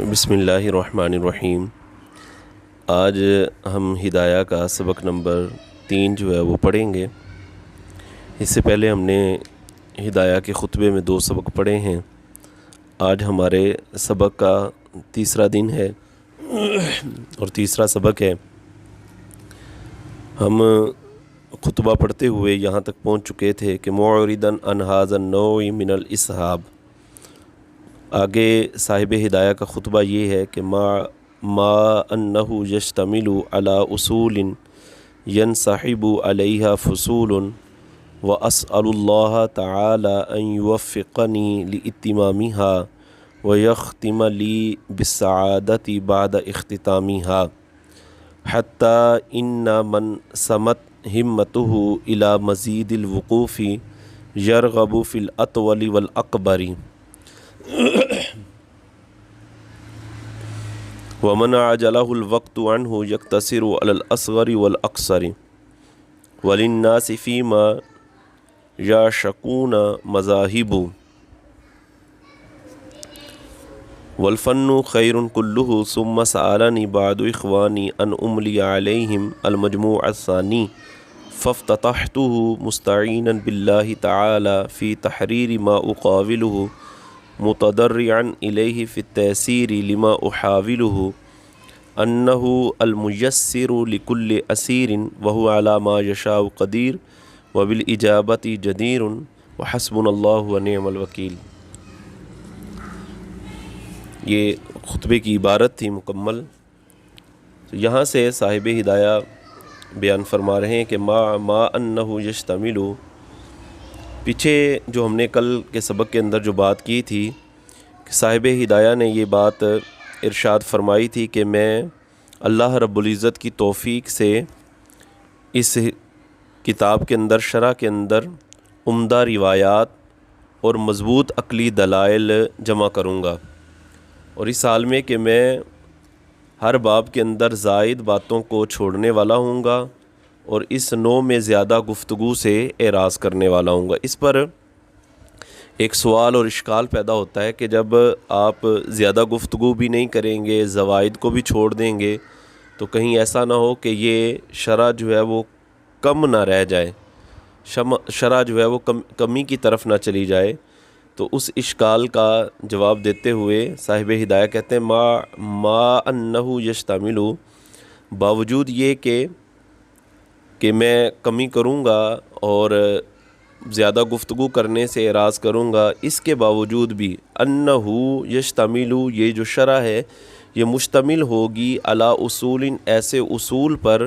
بسم اللہ الرحمن الرحیم۔ آج ہم ہدایہ کا سبق نمبر 3 جو ہے وہ پڑھیں گے۔ اس سے پہلے ہم نے ہدایہ کے خطبے میں 2 سبق پڑھے ہیں۔ آج ہمارے سبق کا تیسرا دن ہے اور تیسرا سبق ہے۔ ہم خطبہ پڑھتے ہوئے یہاں تک پہنچ چکے تھے کہ معرضاً عن ھذا النوع من الاسحاب۔ آگے صاحب ہدایہ کا خطبہ یہ ہے کہ ما انہ یشتمل علی اصول ینسحب علیہا فصول واسأل اللہ تعالی ان یوفقنی لاتمامها ویختم لی بالسعادۃ بعد اختتامها حتی ان من سمت ہمتہ الی مزید الوقوف یرغب فی الاطول والاکبر ومن عجلہ الوقت عنہ یقتصر علی الاصغر والاقصر وللناس فیما یعشقون مذاہب والفن خیر کلہ ثم سألنی بعد اخوانی ان املی علیہم المجموع الثانی فافتتحته مستعینا باللہ تعالی فی تحریر ما اقاولہ متضرعا الیہ فی التیسیر لما احاولہ انہ المیسر لکل اسیر وہو علی ما یشاء قدیر وبالاجابۃ جدیر وحسبنا اللہ ونعم الوکیل۔ یہ خطبے کی عبارت تھی مکمل۔ یہاں سے صاحب ہدایہ بیان فرما رہے ہیں کہ ما انہ یشتمل، پیچھے جو ہم نے کل کے سبق کے اندر جو بات کی تھی کہ صاحب ہدایہ نے یہ بات ارشاد فرمائی تھی کہ میں اللہ رب العزت کی توفیق سے اس کتاب کے اندر، شرح کے اندر عمدہ روایات اور مضبوط عقلی دلائل جمع کروں گا، اور اس حال میں کہ میں ہر باب کے اندر زائد باتوں کو چھوڑنے والا ہوں گا اور اس نوع میں زیادہ گفتگو سے اعراض کرنے والا ہوں گا۔ اس پر ایک سوال اور اشکال پیدا ہوتا ہے کہ جب آپ زیادہ گفتگو بھی نہیں کریں گے، زوائد کو بھی چھوڑ دیں گے، تو کہیں ایسا نہ ہو کہ یہ شرح جو ہے وہ کم نہ رہ جائے، شرح جو ہے وہ کمی کی طرف نہ چلی جائے۔ تو اس اشکال کا جواب دیتے ہوئے صاحب ہدایہ کہتے ہیں ما انہ یشتمل، باوجود یہ کہ میں کمی کروں گا اور زیادہ گفتگو کرنے سے اعراض کروں گا، اس کے باوجود بھی انہ یشتمل، یہ جو شرح ہے یہ مشتمل ہوگی علی اصول، ایسے اصول پر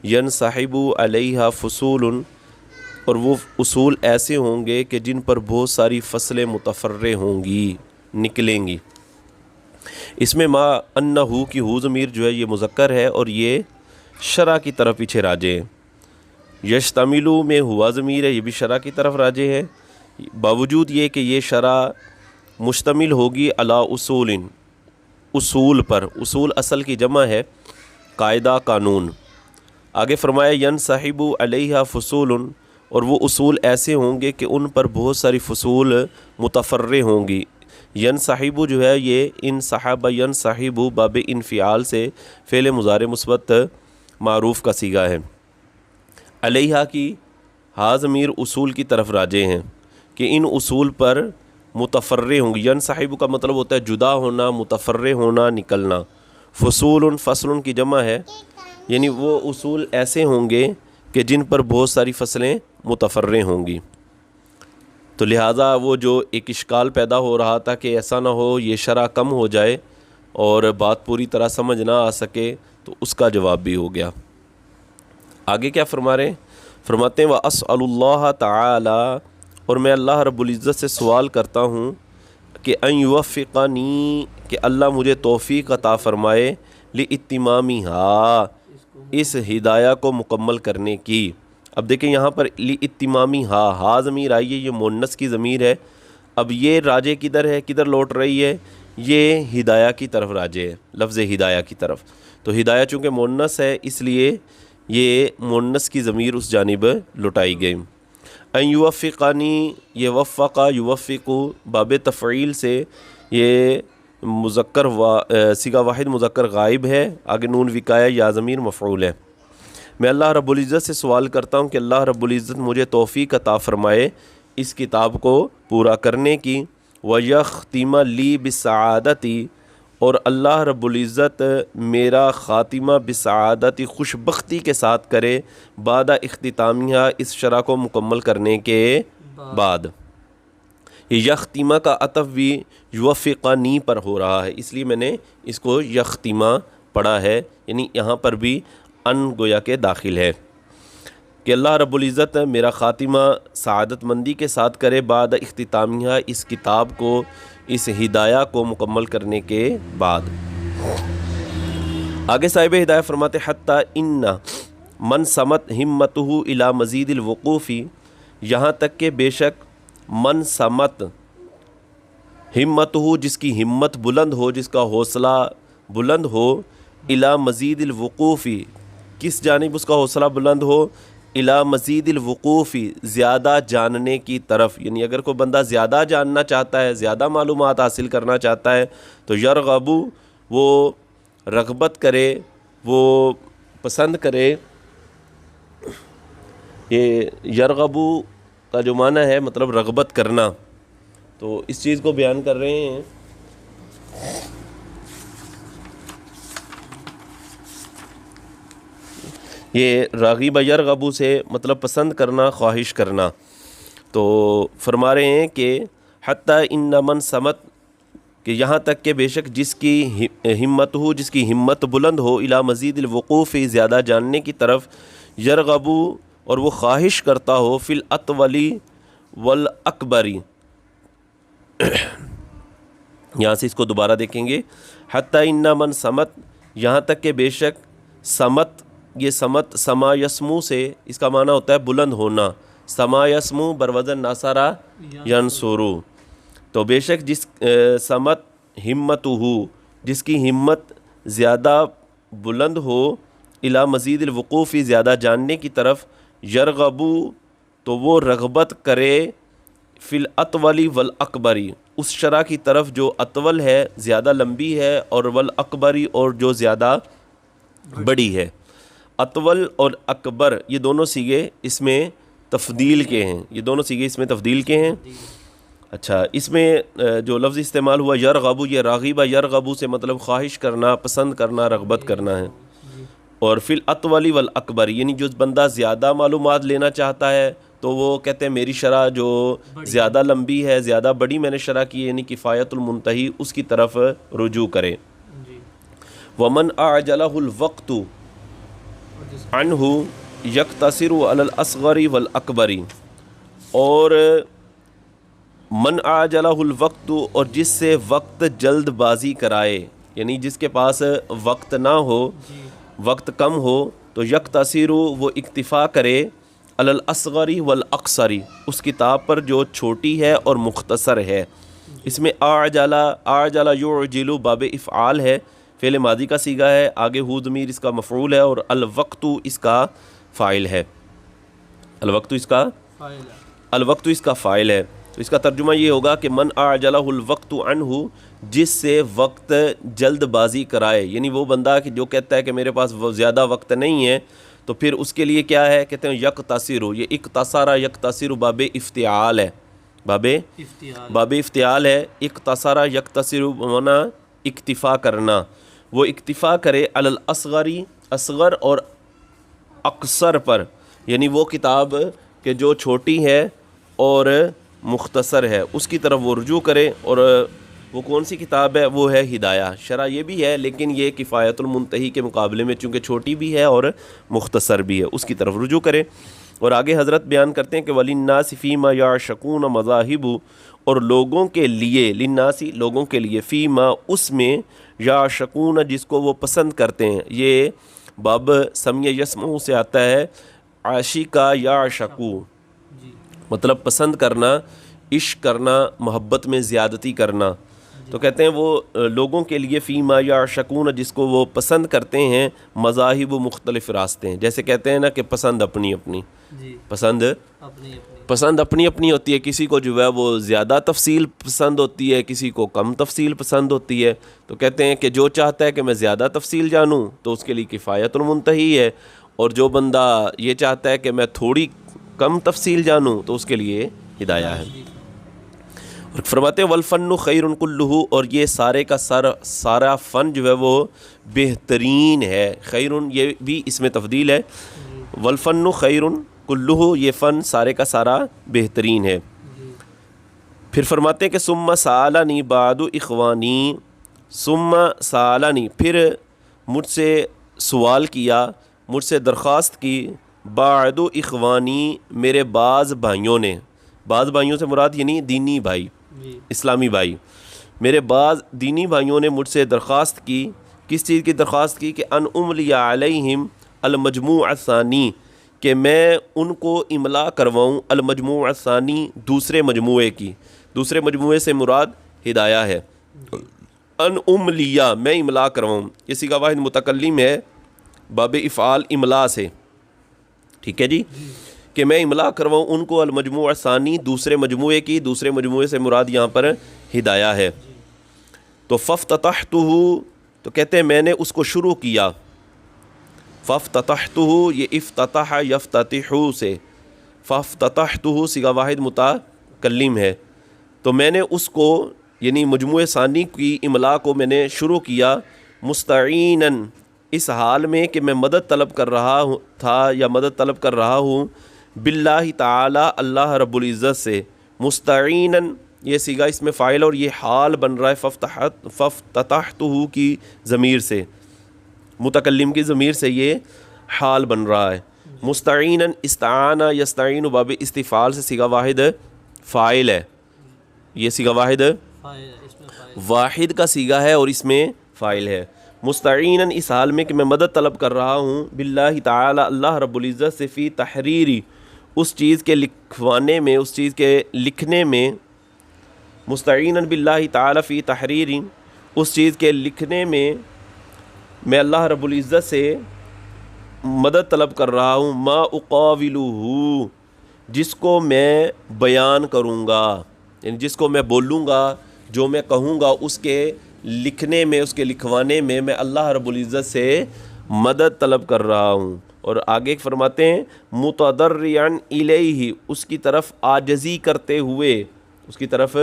ینسحب علیہا فصول، اور وہ اصول ایسے ہوں گے کہ جن پر بہت ساری فصلیں متفرع ہوں گی، نکلیں گی۔ اس میں ما انہ کی ہو ضمیر جو ہے یہ مذکر ہے اور یہ شرح کی طرف پیچھے راجع ہے۔ یشتمل میں ہوا ضمیر ہے، یہ بھی شرح کی طرف راجع ہے، باوجود یہ کہ یہ شرح مشتمل ہوگی علی اصول، اصول پر، اصول اصل کی جمع ہے، قاعدہ، قانون۔ آگے فرمایا ینسحب علیہا فصول، اور وہ اصول ایسے ہوں گے کہ ان پر بہت ساری فصول متفرع ہوں گی۔ ینسحب جو ہے یہ انسحب ینسحب باب انفعال سے فعل مضارع مثبت معروف کا صیغہ ہے۔ علیہا کی ہا ضمیر اصول کی طرف راجع ہیں کہ ان اصول پر متفرع ہوں گی۔ ینسحب کا مطلب ہوتا ہے جدا ہونا، متفرع ہونا، نکلنا۔ فصول فصل کی جمع ہے، یعنی وہ اصول ایسے ہوں گے کہ جن پر بہت ساری فصلیں متفرع ہوں گی۔ تو لہٰذا وہ جو ایک اشکال پیدا ہو رہا تھا کہ ایسا نہ ہو یہ شرح کم ہو جائے اور بات پوری طرح سمجھ نہ آ سکے، تو اس کا جواب بھی ہو گیا۔ آگے کیا فرما رہے ہیں؟ فرماتے ہیں وَأَسْأَلُ اللَّهَ تَعَالَى، اور میں اللہ رب العزت سے سوال کرتا ہوں کہ ان یوفقنی، کہ اللہ مجھے توفیق عطا فرمائے، لِاتِّمَامِهَا، اس ہدایہ کو مکمل کرنے کی۔ اب دیکھیں یہاں پر لِاتِّمَامِهَا، ہا ضمیر آئی ہے، یہ مؤنث کی ضمیر ہے۔ اب یہ راجع کدھر ہے، کدھر لوٹ رہی ہے؟ یہ ہدایہ کی طرف راجع ہے، لفظ ہدایہ کی طرف۔ تو ہدایہ چونکہ مؤنث ہے اس لیے یہ مؤنث کی ضمیر اس جانب لٹائی گئی۔ ان یوفقانی، یہ وفقا یوفق باب تفعیل سے یہ مذکر صیغہ واحد مذکر غائب ہے، آگے نون وقایہ یا ضمیر مفعول ہے۔ میں اللہ رب العزت سے سوال کرتا ہوں کہ اللہ رب العزت مجھے توفیق عطا فرمائے اس کتاب کو پورا کرنے کی، وَيَخْتِمَ لِي بِالسَّعَادَةِ، اور اللہ رب العزت میرا خاتمہ بسعادتی خوش بختی کے ساتھ کرے، بعد اختتامیہ اس شرح کو مکمل کرنے کے بعد۔ یختیمہ کا عطف بھی یوفقنی پر ہو رہا ہے، اس لیے میں نے اس کو یختیمہ پڑھا ہے، یعنی یہاں پر بھی ان گویا کے داخل ہے کہ اللہ رب العزت میرا خاتمہ سعادت مندی کے ساتھ کرے، بعد اختتامیہ اس کتاب کو، اس ہدایہ کو مکمل کرنے کے بعد۔ آگے صاحب ہدایہ فرماتے حتی ان من سمت ہمتہ الی مزید الوقوف، یہاں تک کہ بے شک من سمت ہمتہ جس کی ہمت بلند ہو، جس کا حوصلہ بلند ہو، الی مزید الوقوف کس جانب اس کا حوصلہ بلند ہو، الی مزید الوقوف زیادہ جاننے کی طرف، یعنی اگر کوئی بندہ زیادہ جاننا چاہتا ہے، زیادہ معلومات حاصل کرنا چاہتا ہے تو یرغبو وہ رغبت کرے، وہ پسند کرے۔ یہ یرغبو کا جو معنی ہے مطلب رغبت کرنا، تو اس چیز کو بیان کر رہے ہیں۔ یہ راغب یرغبو سے مطلب پسند کرنا، خواہش کرنا۔ تو فرما رہے ہیں کہ حتی ان من سمت، کہ یہاں تک کہ بے شک جس کی ہمت ہو، جس کی ہمت بلند ہو، الی مزید الوقوف زیادہ جاننے کی طرف، یرغبو اور وہ خواہش کرتا ہو، فی الاطولی والاکبری، یہاں سے اس کو دوبارہ دیکھیں گے، حتی ان من سمت، یہاں تک کہ بے شک سمت، یہ سمت سما یسمو سے اس کا معنی ہوتا ہے بلند ہونا، سما یسمو بروزن ناصرہ ینصرو، تو بے شک جس سمت ہمت ہو، جس کی ہمت زیادہ بلند ہو، الی مزید الوقوف زیادہ جاننے کی طرف، یرغبو تو وہ رغبت کرے، فی الاطولی والاکبری اس شرح کی طرف جو اطول ہے، زیادہ لمبی ہے، اور والاکبری اور جو زیادہ بڑی ہے۔ اطول اور اکبر یہ دونوں صیغے اس میں تفضیل کے ہیں، یہ دونوں صیغے اس میں تفضیل کے ہیں۔ اچھا، اس میں جو لفظ استعمال ہوا یرغبو، یہ راغبہ یرغبو سے مطلب خواہش کرنا، پسند کرنا، رغبت کرنا ہے۔ اور فی الاطول والاکبر یعنی جو بندہ زیادہ معلومات لینا چاہتا ہے تو وہ کہتے ہیں میری شرح جو زیادہ لمبی ہے، زیادہ بڑی میں نے شرح کی، یعنی کفایت المنتہی، اس کی طرف رجوع کرے۔ ومن اعجلہ الوقت عنہ یقتصر علی الاصغر والاکبر، اور من اعجلہ الوقت، اور جس سے وقت جلد بازی کرائے، یعنی جس کے پاس وقت نہ ہو، وقت کم ہو، تو یقتصر وہ اکتفا کرے، علی الاصغر والاقصر اس کتاب پر جو چھوٹی ہے اور مختصر ہے۔ اس میں اعجل یعجل باب افعال ہے، فعل ماضی کا صیغہ ہے، آگے ہو ضمیر اس کا مفعول ہے، اور الوقت اس کا فاعل ہے، الوقت اس کا فاعل ہے۔ تو اس کا ترجمہ یہ ہوگا کہ من اعجلہ الوقت عنہ، جس سے وقت جلد بازی کرائے، یعنی وہ بندہ جو کہتا ہے کہ میرے پاس زیادہ وقت نہیں ہے، تو پھر اس کے لیے کیا ہے، کہتے ہیں یقتصر، یہ اقتصر یقتصر باب افتعال ہے، باب افتعال ہے، اقتصر یقتصر معنی اکتفا کرنا، وہ اکتفا کرے علی الاصغر، اصغر اور اقصر پر، یعنی وہ کتاب کہ جو چھوٹی ہے اور مختصر ہے اس کی طرف وہ رجوع کرے۔ اور وہ کون سی کتاب ہے؟ وہ ہے ہدایہ۔ شرح یہ بھی ہے لیکن یہ کفایت المنتہی کے مقابلے میں چونکہ چھوٹی بھی ہے اور مختصر بھی ہے، اس کی طرف رجوع کرے۔ اور آگے حضرت بیان کرتے ہیں کہ وَلِلنَّاسِ فِيمَا يَعْشَقُونَ مَذَاهِبُ، اور لوگوں کے لیے، لِلنَّاسِ لوگوں کے لیے، فیما اس میں، یعشقون جس کو وہ پسند کرتے ہیں، یہ باب سمیع یسمع سے آتا ہے، عاشقہ یعشقو مطلب پسند کرنا، عشق کرنا، محبت میں زیادتی کرنا۔ تو کہتے ہیں وہ لوگوں کے لیے فیما یعشقون جس کو وہ پسند کرتے ہیں، مذاہب و مختلف راستے ہیں، جیسے کہتے ہیں نا کہ پسند اپنی اپنی، پسند اپنی اپنی ہوتی ہے. کسی کو جو ہے وہ زیادہ تفصیل پسند ہوتی ہے, کسی کو کم تفصیل پسند ہوتی ہے. تو کہتے ہیں کہ جو چاہتا ہے کہ میں زیادہ تفصیل جانوں تو اس کے لیے کفایت المنتہی ہے, اور جو بندہ یہ چاہتا ہے کہ میں تھوڑی کم تفصیل جانوں تو اس کے لیے ہدایہ ہے. اور فرماتے ہیں والفن خیر کلہ, اور یہ سارے کا سارا فن جو ہے وہ بہترین ہے. خیر یہ بھی اس میں تفضیل ہے. والفن خیر کلہ, یہ فن سارے کا سارا بہترین ہے. پھر فرماتے ہیں کہ ثم سالنی بعد اخوانی, ثم سالنی پھر مجھ سے سوال کیا, مجھ سے درخواست کی, بعد اخوانی میرے بعض بھائیوں نے. بعض بھائیوں سے مراد یعنی دینی بھائی, اسلامی بھائی. میرے بعض دینی بھائیوں نے مجھ سے درخواست کی. کس چیز کی درخواست کی؟ کہ ان املی علیہم المجموع الثانی, کہ میں ان کو املا کرواؤں المجموع الثانی دوسرے مجموعے کی. دوسرے مجموعے سے مراد ہدایہ ہے. ان املیہ میں املا کرواؤں, یہ صیغہ واحد متکلم ہے باب افعال املا سے. ٹھیک ہے جی, کہ میں املا کرواؤں ان کو المجموع الثانی دوسرے مجموعے کی. دوسرے مجموعے سے مراد یہاں پر ہدایہ ہے. تو فافتتحتہ, تو کہتے ہیں میں نے اس کو شروع کیا. فافتتحتہ, یہ افتتح یفتتح سے, فافتتحتہ صیغہ واحد متکلم ہے. تو میں نے اس کو یعنی مجموعہ ثانی کی املا کو میں نے شروع کیا مستعیناً, اس حال میں کہ میں مدد طلب کر رہا تھا یا مدد طلب کر رہا ہوں باللہ تعالی اللہ رب العزت سے. مستعیناً یہ صیغہ اس میں فاعل اور یہ حال بن رہا ہے فافتتحتہ کی ضمیر سے, متکلم کی ضمیر سے یہ حال بن رہا ہے. مستعیناً استعان یستعین باب استفعال سے صیغہ واحد فاعل ہے. یہ صیغہ واحد کا صیغہ ہے اور اس میں فاعل ہے. مستعیناً اس حال میں کہ میں مدد طلب کر رہا ہوں باللہ تعالی اللہ رب العزت سے فی تحریری, اس چیز کے لکھوانے میں, اس چیز کے لکھنے میں. مستعیناً باللہ تعالی فی تحریری, اس چیز کے لکھنے میں اللہ رب العزت سے مدد طلب کر رہا ہوں. ما اقاولہ, جس کو میں بیان کروں گا, یعنی جس کو میں بولوں گا, جو میں کہوں گا اس کے لکھنے میں, اس کے لکھوانے میں میں اللہ رب العزت سے مدد طلب کر رہا ہوں. اور آگے فرماتے ہیں متضرعا الیہ, اس کی طرف عاجزی کرتے ہوئے, اس کی طرف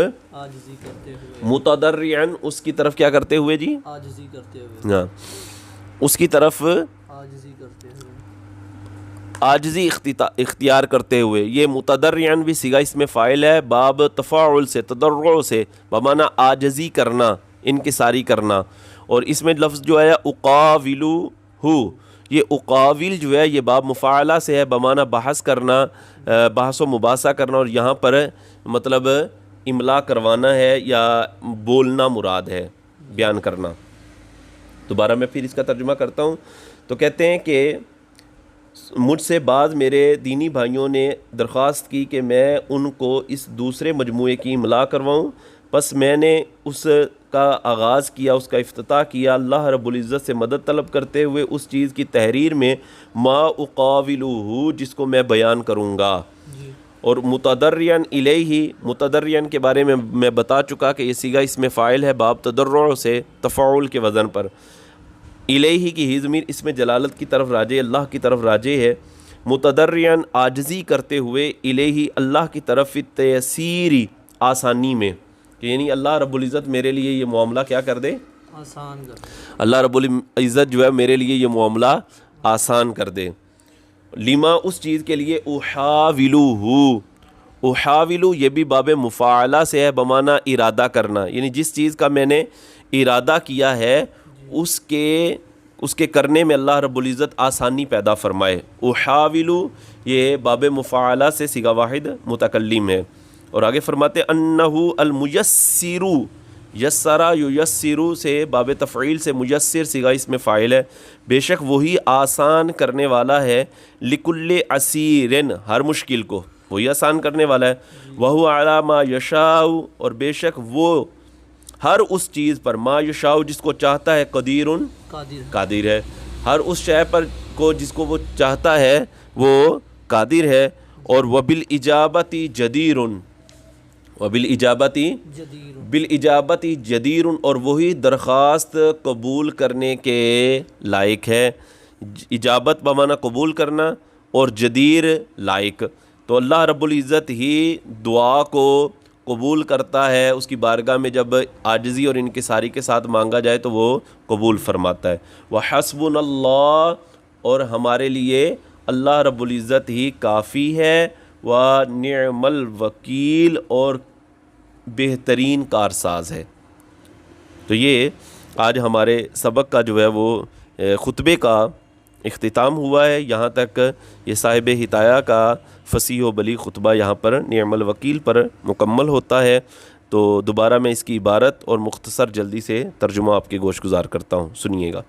متضرعا, اس کی طرف کیا کرتے ہوئے جی؟ عاجزی کرتے ہوئے. ہاں, اس کی طرف عاجزی اختیار کرتے ہوئے. یہ متضرعا بھی صیغہ اس میں فاعل ہے باب تفاعل سے, تضرع سے, بمعنی عاجزی کرنا, انکساری کرنا. اور اس میں لفظ جو ہے اقاولہ, یہ اقاول جو ہے یہ باب مفاعلہ سے ہے بمعنی بحث کرنا, بحث و مباحثہ کرنا. اور یہاں پر مطلب املا کروانا ہے یا بولنا مراد ہے, بیان کرنا. دوبارہ میں پھر اس کا ترجمہ کرتا ہوں. تو کہتے ہیں کہ مجھ سے بعض میرے دینی بھائیوں نے درخواست کی کہ میں ان کو اس دوسرے مجموعے کی املا کرواؤں. بس میں نے اس کا آغاز کیا, اس کا افتتاح کیا اللہ رب العزت سے مدد طلب کرتے ہوئے اس چیز کی تحریر میں ما اقاولہ, جس کو میں بیان کروں گا. اور متضرعا الیہ, متضرعا کے بارے میں بتا چکا کہ یہ صیغہ اس میں فاعل ہے باب تضرع سے, تفاعل کے وزن پر. الیہ کی ہی ضمیر اس میں جلالت کی طرف راجع, اللہ کی طرف راجع ہے. متضرعا عاجزی کرتے ہوئے, الیہ اللہ کی طرف, تیسیری آسانی میں, یعنی اللہ رب العزت میرے لیے یہ معاملہ کیا کر دے, آسان کر دے. اللہ رب العزت جو ہے میرے لیے یہ معاملہ آسان کر دے. لما, اس چیز کے لیے, احاولہ, احاولہ یہ بھی باب مفاعلہ سے ہے بمعنی ارادہ کرنا, یعنی جس چیز کا میں نے ارادہ کیا ہے اس کے کرنے میں اللہ رب العزت آسانی پیدا فرمائے. احاولہ یہ باب مفاعلہ سے صیغہ واحد متکلم ہے. اور آگے فرماتے انہ المیسر, یسرا یسر سے باب تفعیل سے میسر صیغہ اس میں فاعل ہے. بے شک وہی آسان کرنے والا ہے, لکل عسیر, ہر مشکل کو وہی آسان کرنے والا ہے. وہو علی ما یشاء, اور بے شک وہ ہر اس چیز پر, ما یشاء جس کو چاہتا ہے, قادر ہے, ہر اس شے پر کو جس کو وہ چاہتا ہے وہ قادر ہے، اور وبالإجابة جدیر، وبالإجابة بالإجابة جدیر، اور وہی درخواست قبول کرنے کے لائق ہے۔ اجابت بمعنی قبول کرنا اور جدیر لائق، تو اللہ رب العزت ہی دعا کو قبول کرتا ہے، اس کی بارگاہ میں جب عاجزی اور انکساری کے ساتھ مانگا جائے تو وہ قبول فرماتا ہے۔ وحسبنا اللہ، اور ہمارے لیے اللہ رب العزت ہی کافی ہے، ونعم الوکیل، اور بہترین کارساز ہے۔ تو یہ آج ہمارے سبق کا جو ہے وہ خطبے کا اختتام ہوا ہے۔ یہاں تک یہ صاحب ہدایہ کا فصیح و بلیغ خطبہ یہاں پر نعم الوکیل پر مکمل ہوتا ہے۔ تو دوبارہ میں اس کی عبارت اور مختصر جلدی سے ترجمہ آپ کے گوش گزار کرتا ہوں، سنیے گا۔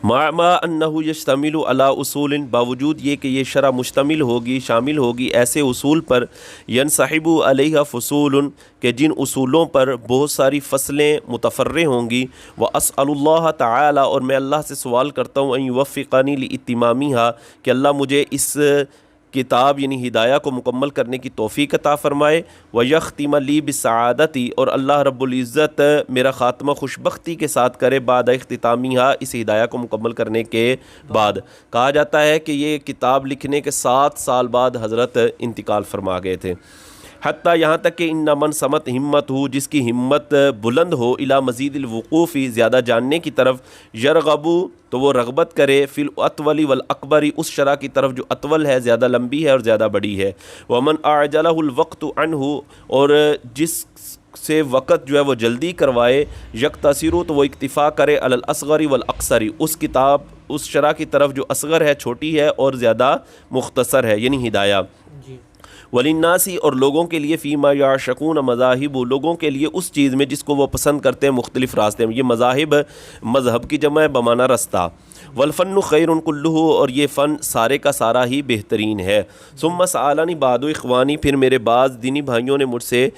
ما انہ یشتمل علی اصول، باوجود یہ کہ یہ شرع مشتمل ہوگی، شامل ہوگی ایسے اصول پر، ینصحب علیہ فصول، کہ جن اصولوں پر بہت ساری فصلیں متفرع ہوں گی۔ واسأل اللہ تعالی، اور میں اللہ سے سوال کرتا ہوں، ان یوفقنی لاتمامھا، کہ اللہ مجھے اس کتاب یعنی ہدایہ کو مکمل کرنے کی توفیق عطا فرمائے۔ وَيَخْتِمَ لِي بِالسَّعَادَةِ، اور اللہ رب العزت میرا خاتمہ خوشبختی کے ساتھ کرے، بعد اختتامیہ، اس ہدایہ کو مکمل کرنے کے بعد۔ کہا جاتا ہے کہ یہ کتاب لکھنے کے 7 سال بعد حضرت انتقال فرما گئے تھے۔ حتیٰ یہاں تک کہ ان من سمت ہمت ہو، جس کی ہمت بلند ہو، الی مزید الوقوف، زیادہ جاننے کی طرف، یرغبو، تو وہ رغبت کرے، فی الاطول والاکبر، اس شرح کی طرف جو اطول ہے، زیادہ لمبی ہے اور زیادہ بڑی ہے۔ ومن اعجلہ الوقت عنہ، اور جس سے وقت جو ہے وہ جلدی کروائے، یکتصر، تو وہ اکتفا کرے، علی الاصغر والاقصر، اس شرح کی طرف جو اصغر ہے، چھوٹی ہے، اور زیادہ مختصر ہے، یعنی ہدایہ۔ وللناس، اور لوگوں کے لیے، فیما یعشقون مذاہب، لوگوں کے لیے اس چیز میں جس کو وہ پسند کرتے ہیں، مختلف راستے میں۔ یہ مذاہب مذہب کی جمع ہے، بمعنی رستہ۔ والفن خیر کلہ، اور یہ فن سارے کا سارا ہی بہترین ہے۔ ثم سألنی بعض اخوانی، پھر میرے بعض دینی بھائیوں نے مجھ سے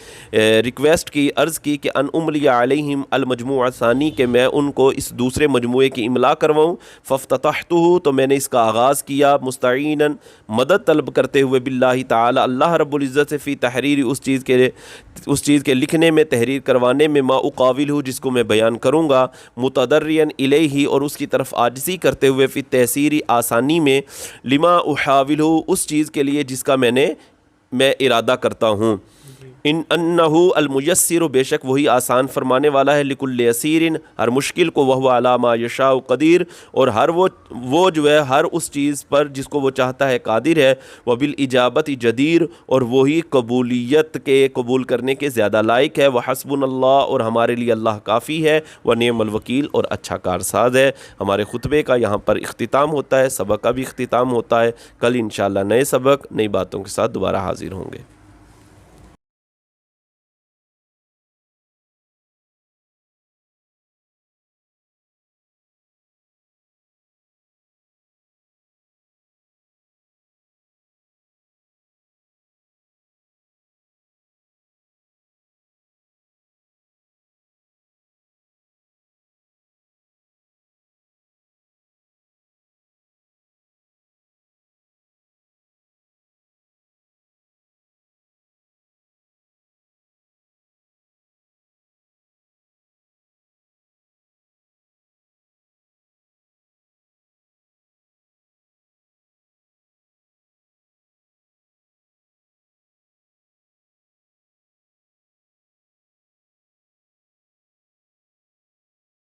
ریکویسٹ کی، عرض کی کہ ان املی علیہم المجموع الثانی، کہ میں ان کو اس دوسرے مجموعے کی املا کرواؤں۔ فافتتحتہ، تو میں نے اس کا آغاز کیا، مستعینا، مدد طلب کرتے ہوئے، باللہ تعالی، اللہ رب العزت سے، فی تحریر، اس چیز کے لکھنے میں، تحریر کروانے میں، ما اقاولہ، جس کو میں بیان کروں گا، متضرعا الیہ، اور اس کی طرف عاجزی کرتے ہوئے، فی تیسیر، آسانی میں، لما احاولہ، اس چیز کے لیے جس کا میں ارادہ کرتا ہوں۔ ان انہ المیسر، بے شک وہی آسان فرمانے والا ہے، لکل یسیر، ہر مشکل کو، وہو علی ما یشاء قدیر، اور ہر وہ جو ہے ہر اس چیز پر جس کو وہ چاہتا ہے قادر ہے۔ وبالاجابۃ جدیر، اور وہی قبولیت کے قبول کرنے کے زیادہ لائق ہے۔ وحسبنا اللہ، اور ہمارے لیے اللہ کافی ہے، ونعم الوکیل، اور اچھا کارساز ہے۔ ہمارے خطبے کا یہاں پر اختتام ہوتا ہے، سبق کا بھی اختتام ہوتا ہے۔ کل انشاءاللہ نئے سبق، نئی باتوں کے ساتھ دوبارہ حاضر ہوں گے۔